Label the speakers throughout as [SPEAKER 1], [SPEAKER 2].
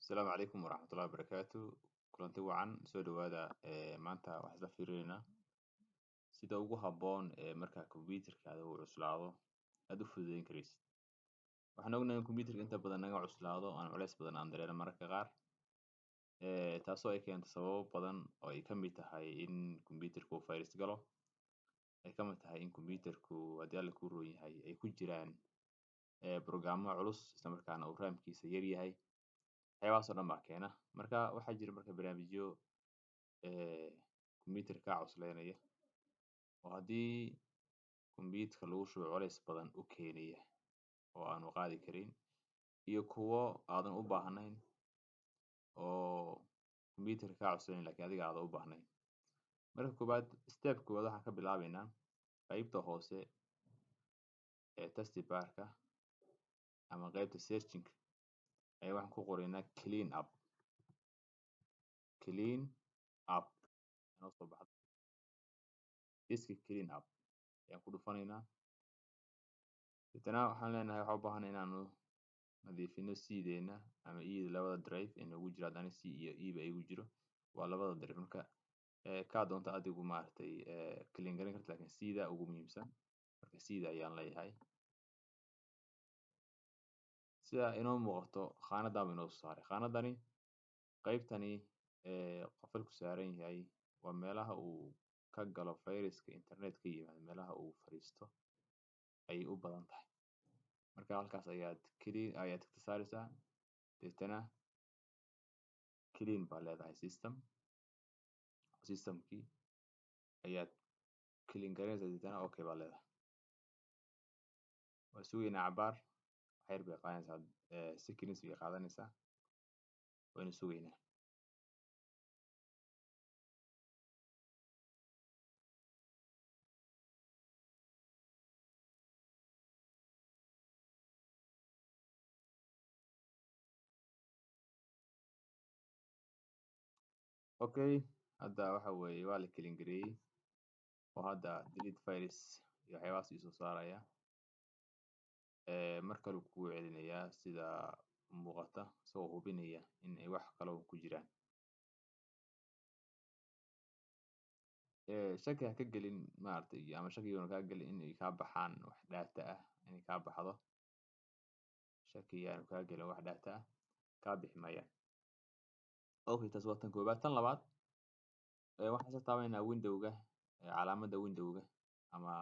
[SPEAKER 1] السلام عليكم ورحمة الله وبركاته. kulanti wacan soo dhawaada maanta waxaan isla fiirineynaa sida ugu habboon marka kombiyuutarkaada uu cuslaado aad u fududeyn karaysid. Waxaan ognahay in kombiyuutarka inta badan naga cuslaado aan culays badan aan dareeno mararka qaar, taasoo ay keento sababo badan oo ay ka mid tahay in kombiyuutarku uu fayras galo, ay ka mid tahay in kombiyuutarku haddii alla kuu roon yahay ay ku jiraan programmo culus isla markaana uu raamkiisa yar yahay. waxyaabahaas oo dhan baa keena. Marka waxaa jira barnaamijyo kombiyuutarka kaa cuslaynaya oo haddii kombiyuutarka lagu shubo culays badan u keenaya oo aanu qaadi karin, iyo kuwo aadan u baahnayn oo kombiyuutarka kaa cuslaynaya laakiin adiga aadan u baahnayn. Marka step koowaad waxaan ka bilaabeynaa qaybta hoose ee taskbar-ka ama qaybta searching ayaa waxaan ku qoraynaa clean up inoo soo baxda disk clean up ayaan ku dhufanaynaa. Deetana waxaan leenahay waxaan u baahanay inaanu nadiifino c-deena ama e-da labada drive ee noogu jira. haddana c iyo e ba igu jiro, waa labada drive. Marka kaa doonta adigu maaragtay clean garan karta, laakiin c-da ugu muhiimsan. Marka c-da ayaan leeyahay. sida inoo muuqato khaanadan buu inoo soo saaray. khaanadani qaybtani qofalku saaran yahay waa meelaha uu ka galo fayraska internet ka yimaado, meelaha uu fadhiisto ayay u badan tahay. Marka halkaas ayaad tigta saaraysaa, deetana clean baa leedahay systemkii ayaad clean garanaysaa, deetana okay baa leedahay. waa sugaynaa cabaar, waxyar bay qaadanaysaa, seconds bay qaadanaysaa, wayna sugaynaa. Okay, hadda waxa weeye waa la clean gareeyey oo hadda delete virus iyo waxyaabahaas ii soo saaraya. mar kale kuu celinayaa sida muuqata, isagoo hubinaya in ay wax kale ku jiraan. shaki ha ka gelin maaragtay, ama shakiguna kaa gelin inay kaa baxaan wax data ah, inay kaa baxdo. shaki yaanu kaa gelin, wax data ah kaa bixi maayaan. Okay, taas waa tan koobaad. Tan labaad waxaan soo taabaynaa windowga, calaamadda windowga ama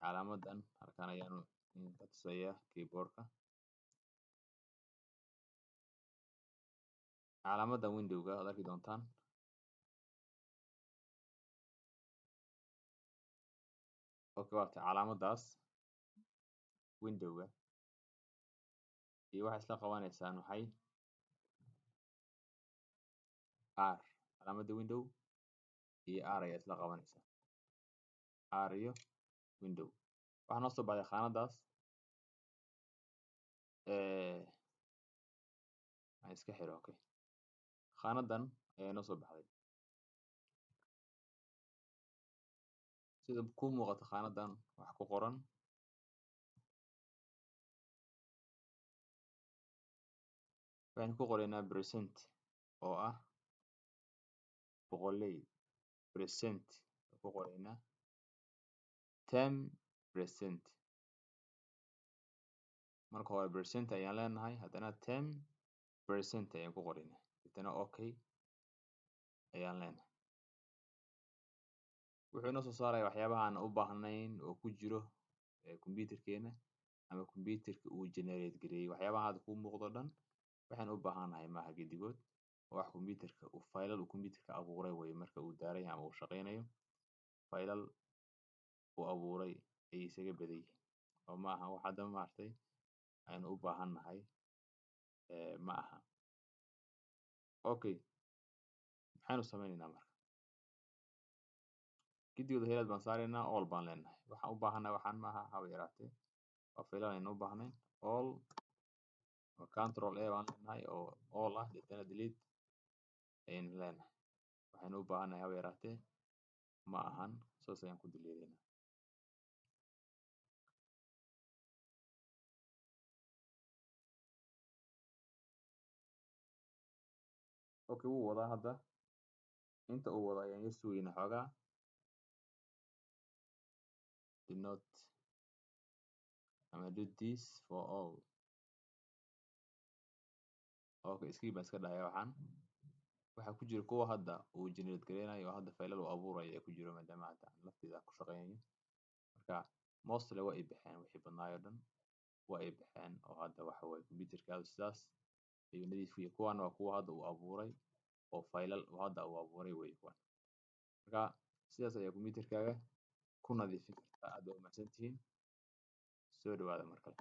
[SPEAKER 1] calaamadan halkan ayaanu ka tusaya keyboardka. calaamadan windowga aad arki doontaan okay, waa tahay calaamadaas windowga iyo waxay isla qabanaysaan maxay r. calaamadda window iyo r ayaa isla qabanaysaa, r iyo window. waxaa noo soo baxday khaanadaas aan iska xiro. okay, khaanadan ayaa noo soo baxday. sida ku muuqato khaanadan wax ku qoran waxaan ku qoraynaa percent oo ah boqoley percent ku qoraynaa 10%. marka hore percent ayaan leenahay, haddana 10% ayaan ku qoraynaa, deetana okay ayaan leenahay. wuxuu inoo soo saaraya waxyaabaha aan u baahnayn oo ku jiro kombiyuutarkeena ama kombiyuutarka uu generate gareeyey. waxyaabaha hadda kuu muuqdo dhan waxaan u baahanahay maaha gedigood, wax kombiyuutarka uu faylal uu kombiyuutarka abuuray way. marka uu daaran yahay ama uu shaqaynayo, faylal uu abuuray ayay isaga badan yihiin oo ma aha wax hadda maaragtay aynu u baahannahay ma aha. okay, maxaynu sameynaynaa marka? gidigooda helaad baan saaraynaa, all baan leenahay. waxaan u baahannahay waxaan ma aha haba yaraatee, waa faylal aynu u baahnayn. all control a baan leenahay oo all ah, deetana delete ayaynu leenahay. waxaynu u baahannahay haba yaraatee ma ahan, saas ayaan ku deleteynaa. okay wuu wadaa hadda inta uu wado ayaan yar sugaynaa xoogaa do not ama do this for all okay skip baan iska dhahaya waxaan waxaa ku jira kuwa hadda uu generate gareynayo oo hadda faylal uu abuurayo ee ku jiro maadaama hadda aan lafteeda ku shaqeynayo marka mostly waa ay baxeen wixii badnaayo dhan waa ay baxeen oo hadda waxa waaye computerkaadu sidaas ayuu nadiif u yahay kuwaana waa kuwa hadda uu abuuray oo faylal uu hadda uu abuuray wey kuwan marka sidaas ayaa computerkaaga ku nadiifin kartaa aad waa mahadsantihiin soo dhawaada mar kale